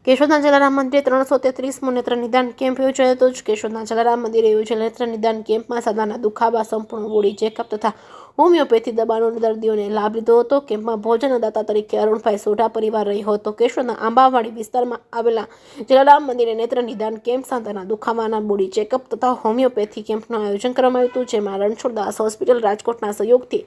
કેશોદના જલારામ મંદિરે 333મો નેત્ર નિદાન કેમ્પ યોજાયો હતો. કેશોદના જલારામ મંદિરે યોજાયેલ નેત્ર નિદાન કેમ્પમાં સાદાના દુખાવા, સંપૂર્ણ બોડી ચેકઅપ તથા હોમિયોપેથી દબાણો દર્દીઓને લાભ લીધો હતો. કેમ્પમાં ભોજનદાતા તરીકે અરુણભાઈ સોઢા પરિવાર રહ્યો હતો. કેશોદના આંબાવાડી વિસ્તારમાં આવેલા જલારામ મંદિરે નેત્ર નિદાન કેમ્પ, સાદાના દુખાવાના બોડી ચેકઅપ તથા હોમિયોપેથી કેમ્પનું આયોજન કરવામાં આવ્યું હતું, જેમાં રણછોડદાસ હોસ્પિટલ રાજકોટના સહયોગથી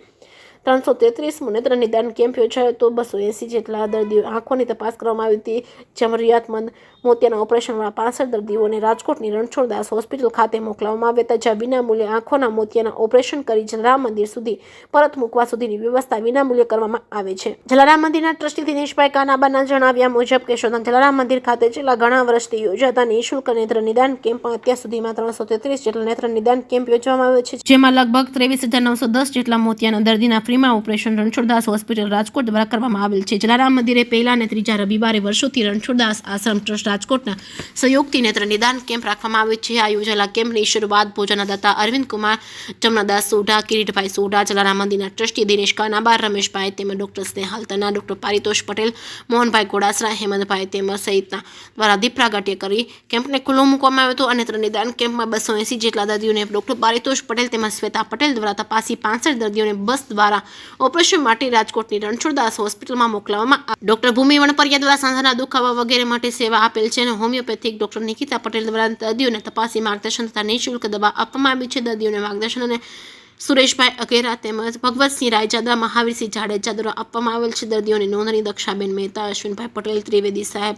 333મો નેત્ર નિદાન કેમ્પ યોજાયો હતો. 280 જેટલા દર્દીઓ આંખોની તપાસ કરવામાં આવી હતી. જરૂરિયાતમંદ મોતિયાના ઓપરેશનવાળા 65 દર્દીઓને રાજકોટની રણછોડદાસ હોસ્પિટલ ખાતે મોકલવામાં આવ્યા હતા, જ્યાં વિનામૂલ્યે આંખોના મોતિયાના ઓપરેશન કરી જલારામ મંદિર સુધી પરત મૂકવા સુધીની વ્યવસ્થા વિનામૂલ્યે કરવામાં આવે છે. જલારામ મંદિરના ટ્રસ્ટી દિનેશભાઈ કાનાબાના જણાવ્યા મુજબ કેશોદના જલારામ મંદિર ખાતે છેલ્લા ઘણા વર્ષથી યોજાતા નિઃશુલ્ક નેત્ર નિદાન કેમ્પમાં અત્યાર સુધીમાં 333 જેટલા નેત્ર નિદાન કેમ્પ યોજવામાં આવ્યો છે, જેમાં લગભગ 23,910 જેટલા મોતિયાના દર્દીના ફ્રીમાં ઓપરેશન રણછોડદાસ હોસ્પિટલ રાજકોટ દ્વારા કરવામાં આવેલ છે. જલારામ મંદિરે પહેલા અને ત્રીજા રવિવારે વર્ષોથી રણછોડદાસ આશ્રમ ટ્રસ્ટ રાજકોટના સહયોગથી નેત્ર નિદાન કેમ્પ રાખવામાં આવે છે. આ યોજાયેલા કેમ્પની શરૂઆત ભોજનદાતા અરવિંદ કુમાર, જમનાદાસ સોઢા, કિરીટભાઈ સોઢા, જલારામ મંદિરના ટ્રસ્ટી દિનેશ કાનાબા, રમેશભાઈ તેમજ ડોક્ટર સ્નેહાલ તના, ડોક્ટર પારિતોષ પટેલ, મોહનભાઈ ઘોડાસરા, હેમંતભાઈ તેમજ સહિતના દ્વારા દીપ પ્રાગટ્ય કરી કેમ્પને ખુલ્લો મૂકવામાં આવ્યો હતો. આ નેત્ર નિદાન કેમ્પમાં 280 જેટલા દર્દીઓને ડોક્ટર પારિતોષ પટેલ તેમજ શ્વેતા પટેલ દ્વારા તપાસી 65 દર્દીઓને બસ દ્વારા ઓપરેશન માટે રાજકોટની રણછોડદાસ હોસ્પિટલમાં મોકલવામાં આવ્યા. ડોક્ટર ભૂમિ વણપરિયા દ્વારા સાંધાના દુખાવા વગેરે માટે સેવા આપેલ છે અને હોમિયોપેથિક ડોક્ટર નિકિતા પટેલ દ્વારા દર્દીઓને તપાસી માર્ગદર્શન તથા નિઃશુલ્ક દવા આપવામાં આવી છે. દર્દીઓને માર્ગદર્શન અને સુરેશભાઈ અઘેરા તેમજ ભગવતસિંહ રાયજાદા, મહાવીરસિંહ જાડેજા દ્વારા આપવામાં આવેલ છે. દર્દીઓની નોંધણી દક્ષાબેન મહેતા, અશ્વિનભાઈ પટેલ, ત્રિવેદી સાહેબ,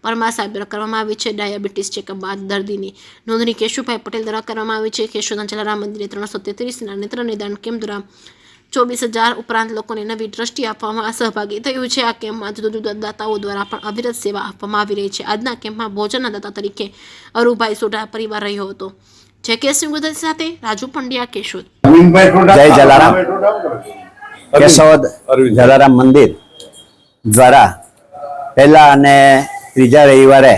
પરમાર સાહેબ દ્વારા કરવામાં આવી છે. ડાયાબિટીસ ચેકઅપ બાદ દર્દીની નોંધણી કેશુભાઈ પટેલ દ્વારા કરવામાં આવી છે. કેશોદના જલારામ મંદિરે 333ના નેત્ર નિદાન કેમ્પ દ્વારા 24,000 ઉપરાંત લોકોને નવી દ્રષ્ટિ આપવામાં સહભાગી થયું છે. આ કેમ્પમાં જુદા જુદા દાતાઓ દ્વારા પણ અવિરત સેવા આપવામાં આવી રહી છે. આજના કેમ્પમાં ભોજનના દાતા તરીકે અરુભાઈ સોઢા પરિવાર રહ્યો હતો. જય કેશવ ગુજરાતી સાથે રાજુ પંડ્યા, કેશોદ. જય જલારામ. કેશોદ જલારામ મંદિર દ્વારા પહેલા અને ત્રીજા રવિવારે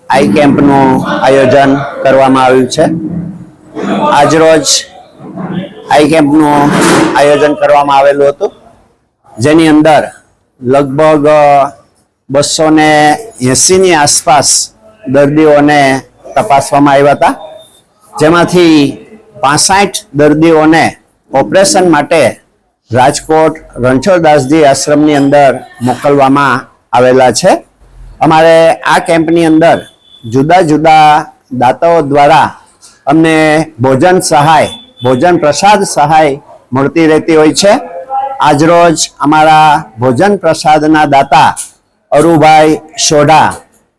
આઈ કેમ્પનું આયોજન કરવામાં આવ્યું છે. આજરોજ આઈ કેમ્પનું આયોજન કરવામાં આવેલું હતું, જેની અંદર લગભગ 280ની આસપાસ દર્દીઓને તપાસવામાં આવ્યા હતા, જેમાંથી 65 દર્દીઓને ઓપરેશન માટે રાજકોટ રણછોડદાસજી આશ્રમની અંદર મોકલવામાં આવેલા છે. અમારે આ કેમ્પની અંદર જુદા જુદા દાતાઓ દ્વારા અમને ભોજન સહાય, ભોજન પ્રસાદ સહાય મળતી રહેતી હોય છે. આજરોજ અમારા ભોજન પ્રસાદના દાતા અરુભાઈ સોઢા,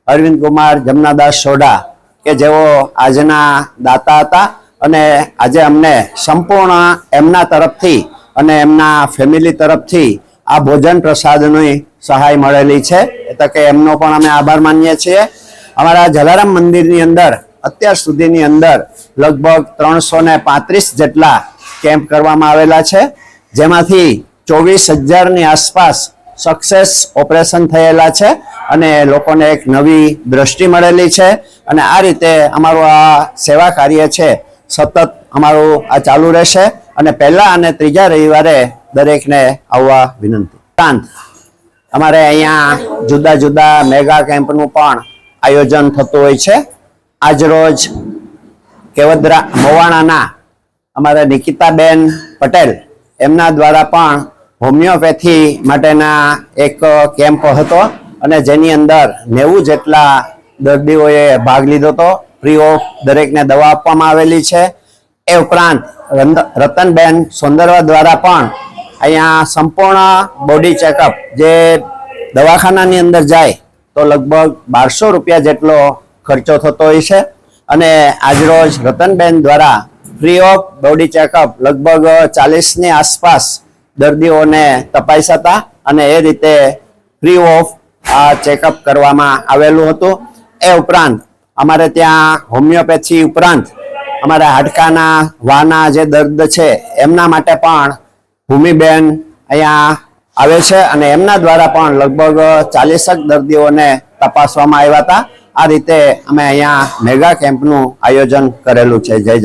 અરવિંદ કુમાર, જમનાદાસ સોઢા કે જેઓ આજના દાતા હતા અને આજે અમને સંપૂર્ણ એમના તરફથી અને એમના ફેમિલી તરફથી આ ભોજન પ્રસાદની સહાય મળેલી છે, એટલે કે એમનો પણ અમે આભાર માનીએ છીએ. અમારા જલારામ મંદિરની અંદર અત્યાર સુધીની અંદર લગભગ 335 જેટલા કેમ્પ કરવામાં આવેલા છે, જેમાંથી 24,000ની આસપાસ સક્સેસ ઓપરેશન થયેલા છે અને લોકોને એક નવી દ્રષ્ટિ મળેલી છે. અને આ રીતે અમારું આ સેવા કાર્ય છે સતત અમારું આ ચાલુ રહેશે અને પહેલા અને ત્રીજા રવિવારે દરેકને આવવા વિનંતી. ઉપરાંત અમારે અહીંયા જુદા જુદા મેગા કેમ્પનું પણ આયોજન થતું હોય છે. આજરોજ કેવદરા મોવાણાના અમારા નિકિતાબેન પટેલ એમના દ્વારા પણ હોમિયોપેથી માટેના એક કેમ્પ હતો અને જેની અંદર 90 જેટલા દર્દીઓએ ભાગ લીધો હતો. ફ્રી ઓફ દરેકને દવા આપવામાં આવેલી છે. એ ઉપરાંત રતનબેન સોંદરવા દ્વારા પણ અહીંયા સંપૂર્ણ બોડી ચેકઅપ, જે દવાખાનાની અંદર જાય તો લગભગ 1200 રૂપિયા જેટલો ખર્ચો થતો હોય છે, અને આજરોજ રતનબેન દ્વારા ફ્રી ઓફ બોડી ચેકઅપ લગભગ 40ની આસપાસ દર્દીઓને તપાસ્યા હતા અને એ રીતે ફ્રી ઓફ આ ચેકઅપ કરવામાં આવેલું હતું. એ ઉપરાંત અમારે ત્યાં હોમિયોપેથી ઉપરાંત અમારા હાડકાના વાના જે દર્દ છે એમના માટે પણ ભૂમિબેન અહીંયા આવે છે અને એમના દ્વારા પણ લગભગ 40 દર્દીઓને તપાસવામાં આવ્યા હતા. આ રીતે અમે અહીંયા મેગા કેમ્પનું આયોજન કરેલું છે. જય જલારામ.